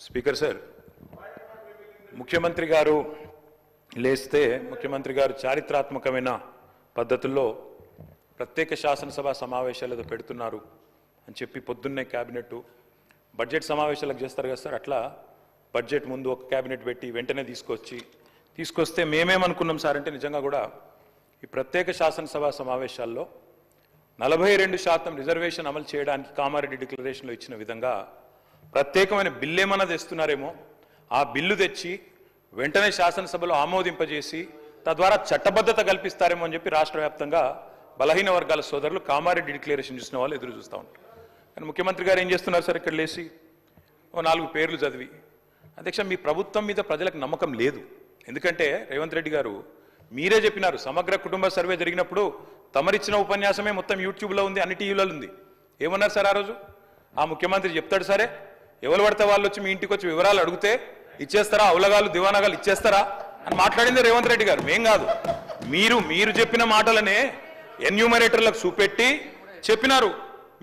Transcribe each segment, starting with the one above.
Speaker sir, ముఖ్యమంత్రి గారు లేస్తే ముఖ్యమంత్రి గారు చారిత్రాత్మకమైన పద్ధతుల్లో ప్రత్యేక శాసనసభ సమావేశాలు ఏదో పెడుతున్నారు అని చెప్పి పొద్దున్నే క్యాబినెట్ బడ్జెట్ సమావేశాలకు చేస్తారు కదా సార్, అట్లా బడ్జెట్ ముందు ఒక క్యాబినెట్ పెట్టి వెంటనే తీసుకొస్తే మేమేమనుకున్నాం సార్ అంటే నిజంగా కూడా ఈ ప్రత్యేక శాసనసభ సమావేశాల్లో 42% రిజర్వేషన్ అమలు చేయడానికి కామారెడ్డి డిక్లరేషన్లో ఇచ్చిన విధంగా ప్రత్యేకమైన బిల్లు ఏమన్నా తెస్తున్నారేమో, ఆ బిల్లు తెచ్చి వెంటనే శాసనసభలో ఆమోదింపజేసి తద్వారా చట్టబద్ధత కల్పిస్తారేమో అని చెప్పి రాష్ట్ర వ్యాప్తంగా బలహీన వర్గాల సోదరులు కామారెడ్డి డిక్లరేషన్ చూసిన వాళ్ళు ఎదురు చూస్తూ ఉంటారు. కానీ ముఖ్యమంత్రి గారు ఏం చేస్తున్నారు సార్, ఇక్కడ లేచి ఓ 4 పేర్లు చదివి, అధ్యక్ష మీ ప్రభుత్వం మీద ప్రజలకు నమ్మకం లేదు. ఎందుకంటే రేవంత్ రెడ్డి గారు మీరే చెప్పినారు, సమగ్ర కుటుంబ సర్వే జరిగినప్పుడు తమరిచ్చిన ఉపన్యాసమే మొత్తం యూట్యూబ్లో ఉంది, అన్ని టీవీలలో ఉంది. ఏమన్నారు సార్ ఆ రోజు? ఆ ముఖ్యమంత్రి చెప్తాడు సరే, ఎవరు పడితే వాళ్ళు వచ్చి మీ ఇంటికి వచ్చి వివరాలు అడిగితే ఇచ్చేస్తారా, అవలగాలు దివానాగాలు ఇచ్చేస్తారా అని మాట్లాడింది రేవంత్ రెడ్డి గారు, మేం కాదు. మీరు చెప్పిన మాటలనే ఎన్యూమరేటర్లకు చూపెట్టి చెప్పినారు,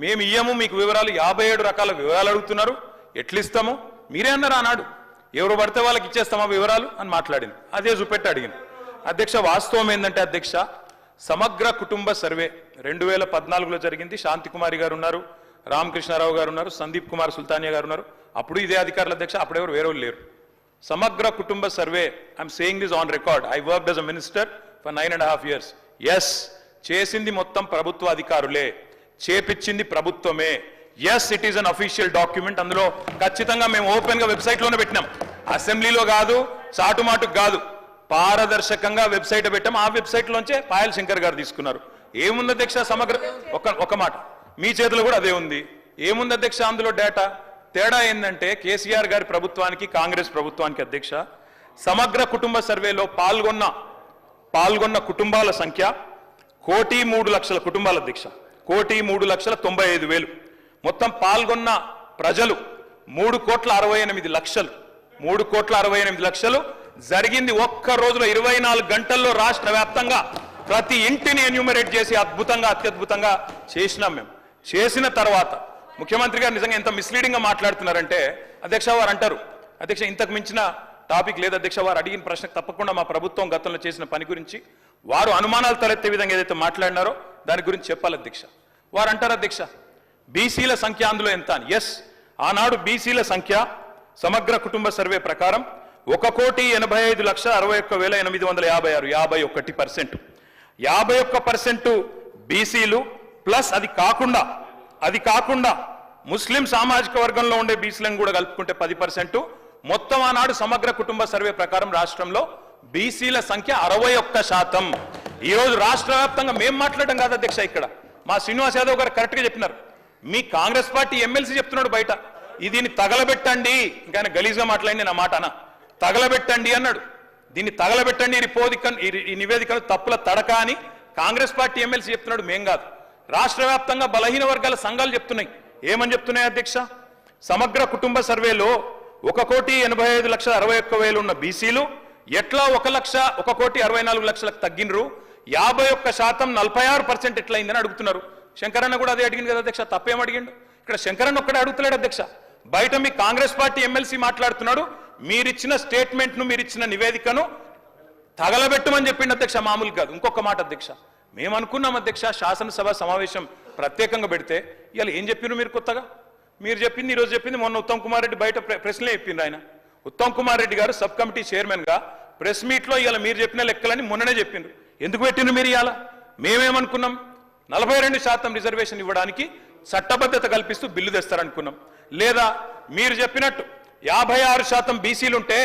మేము ఇయ్యము మీకు వివరాలు, 57 రకాల వివరాలు అడుగుతున్నారు, ఎట్లిస్తాము మీరే అన్నారు ఆనాడు, ఎవరు పడితే వాళ్ళకి ఇచ్చేస్తామా వివరాలు అని మాట్లాడింది, అదే చూపెట్టి అడిగింది. అధ్యక్ష వాస్తవం ఏంటంటే అధ్యక్ష, సమగ్ర కుటుంబ సర్వే 2014లో జరిగింది. శాంతికుమారి గారు ఉన్నారు, రామకృష్ణారావు గారు ఉన్నారు, సందీప్ కుమార్ సుల్తానియా గారు ఉన్నారు, అప్పుడు ఇదే అధికారులు అధ్యక్ష, అప్పుడెవరు వేరే లేరు. సమగ్ర కుటుంబ survey, I'm saying this on record, I worked as a minister for 9.5 years. Yes, చేసింది మొత్తం ప్రభుత్వ అధికారులే, చేపించింది ప్రభుత్వమే. Yes, it is an official document. అందులో ఖచ్చితంగా మేము ఓపెన్ గా వెబ్సైట్ లోనే పెట్టినాం, అసెంబ్లీలో కాదు, చాటుమాటుకు కాదు, పారదర్శకంగా వెబ్సైట్ పెట్టాం. ఆ వెబ్సైట్ లోంచే పాయల్ శంకర్ గారు తీసుకున్నారు. ఏముంది అధ్యక్ష సమగ్ర, ఒక మాట, మీ చేతిలో కూడా అదే ఉంది. ఏముంది అధ్యక్ష అందులో డేటా? తేడా ఏంటంటే కేసీఆర్ గారి ప్రభుత్వానికి కాంగ్రెస్ ప్రభుత్వానికి అధ్యక్ష, సమగ్ర కుటుంబ సర్వేలో పాల్గొన్న కుటుంబాల సంఖ్య 1,03,00,000 కుటుంబాల అధ్యక్ష, 1,03,95,000. మొత్తం పాల్గొన్న ప్రజలు 3,68,00,000. 3,68,00,000 జరిగింది ఒక్క రోజులో, 24 గంటల్లో రాష్ట్ర వ్యాప్తంగా ప్రతి ఇంటిని ఎన్యూమరేట్ చేసి అత్యద్భుతంగా చేసినాం మేము. చేసిన తర్వాత ముఖ్యమంత్రి గారు నిజంగా ఎంత మిస్లీడింగ్ గా మాట్లాడుతున్నారంటే అధ్యక్ష, వారు అంటారు అధ్యక్ష ఇంతకు మించిన టాపిక్ లేదు అధ్యక్ష, వారు అడిగిన ప్రశ్నకు తప్పకుండా మా ప్రభుత్వం గతంలో చేసిన పని గురించి వారు అనుమానాలు తలెత్తే విధంగా ఏదైతే మాట్లాడినారో దాని గురించి చెప్పాలి అధ్యక్ష. వారు అంటారు అధ్యక్ష బీసీల సంఖ్య అందులో ఎంత అని. ఎస్, ఆనాడు బీసీల సంఖ్య సమగ్ర కుటుంబ సర్వే ప్రకారం 1,85,61,856, 51%. 51% బీసీలు ప్లస్ అది కాకుండా ముస్లిం సామాజిక వర్గంలో ఉండే బీసీలను కూడా కలుపుకుంటే 10%. మొత్తం ఆనాడు సమగ్ర కుటుంబ సర్వే ప్రకారం రాష్ట్రంలో బీసీల సంఖ్య 61%. ఈ రోజు రాష్ట్ర వ్యాప్తంగా మేము మాట్లాడడం కాదు అధ్యక్ష, ఇక్కడ మా శ్రీనివాస్ యాదవ్ గారు కరెక్ట్ గా చెప్పినారు. మీ కాంగ్రెస్ పార్టీ ఎమ్మెల్సీ చెప్తున్నాడు బయట, దీన్ని తగలబెట్టండి, ఇంకా గలీజ్గా మాట్లాడింది నా మాట అన్న, తగలబెట్టండి అన్నాడు. దీన్ని తగలబెట్టండి, ఈ నివేదికలు తప్పుల తడక అని కాంగ్రెస్ పార్టీ ఎమ్మెల్సీ చెప్తున్నాడు, మేం కాదు. రాష్ట్ర వ్యాప్తంగా బలహీన వర్గాల సంఘాలు చెప్తున్నాయి. ఏమని చెప్తున్నాయి అధ్యక్ష? సమగ్ర కుటుంబ సర్వేలో 1,85,61,000 ఉన్న బీసీలు ఎట్లా 1,64,00,000 తగ్గినరు, 51% 46% ఎట్లయిందని అడుగుతున్నారు. శంకరన్న కూడా అదే అడిగింది కదా అధ్యక్ష, తప్పేం అడిగిండు? ఇక్కడ శంకరన్న ఒక్కడే అడుగుతలేడు అధ్యక్ష, బయట మీ కాంగ్రెస్ పార్టీ ఎమ్మెల్సీ మాట్లాడుతున్నాడు, మీరిచ్చిన స్టేట్మెంట్ను మీరిచ్చిన నివేదికను తగలబెట్టమని చెప్పిండు అధ్యక్ష, మామూలు కాదు. ఇంకొక మాట అధ్యక్ష, మేము అనుకున్నాం అధ్యక్ష శాసనసభ సమావేశం ప్రత్యేకంగా పెడితే, ఇవాళ ఏం చెప్పినారు మీరు కొత్తగా? మీరు చెప్పింది ఈరోజు చెప్పింది మొన్న ఉత్తమ్ కుమార్ రెడ్డి బయట ప్రెస్లే చెప్పిండ్రు. ఆయన ఉత్తమ్ కుమార్ రెడ్డి గారు సబ్ కమిటీ చైర్మన్ గా ప్రెస్ మీట్ లో ఇవాళ మీరు చెప్పిన లెక్కలని మొన్ననే చెప్పిండ్రు. ఎందుకు పెట్టిండ్రు మీరు? ఇవాళ మేమేమనుకున్నాం, 42% రిజర్వేషన్ ఇవ్వడానికి చట్టబద్ధత కల్పిస్తూ బిల్లు తెస్తారనుకున్నాం. లేదా మీరు చెప్పినట్టు 56% బీసీలుంటే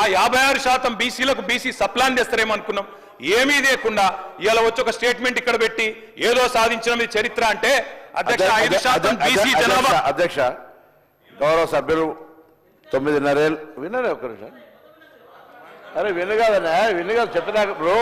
ఆ 56% బీసీలకు బీసీ సప్లాన్ తెస్తారేమో అనుకున్నాం. ఏమీ లేకుండా ఇలా వచ్చి ఒక స్టేట్మెంట్ ఇక్కడ పెట్టి ఏదో సాధించిన చరిత్ర అంటే అధ్యక్ష 5% బీసీ జనాభా. అధ్యక్ష, గౌరవ సభ్యులు 9:30 విన్నారే ఒక్క నిమిషం. అరే వినగాదన్నా, వినగాదు చెప్పినాక ఇప్పుడు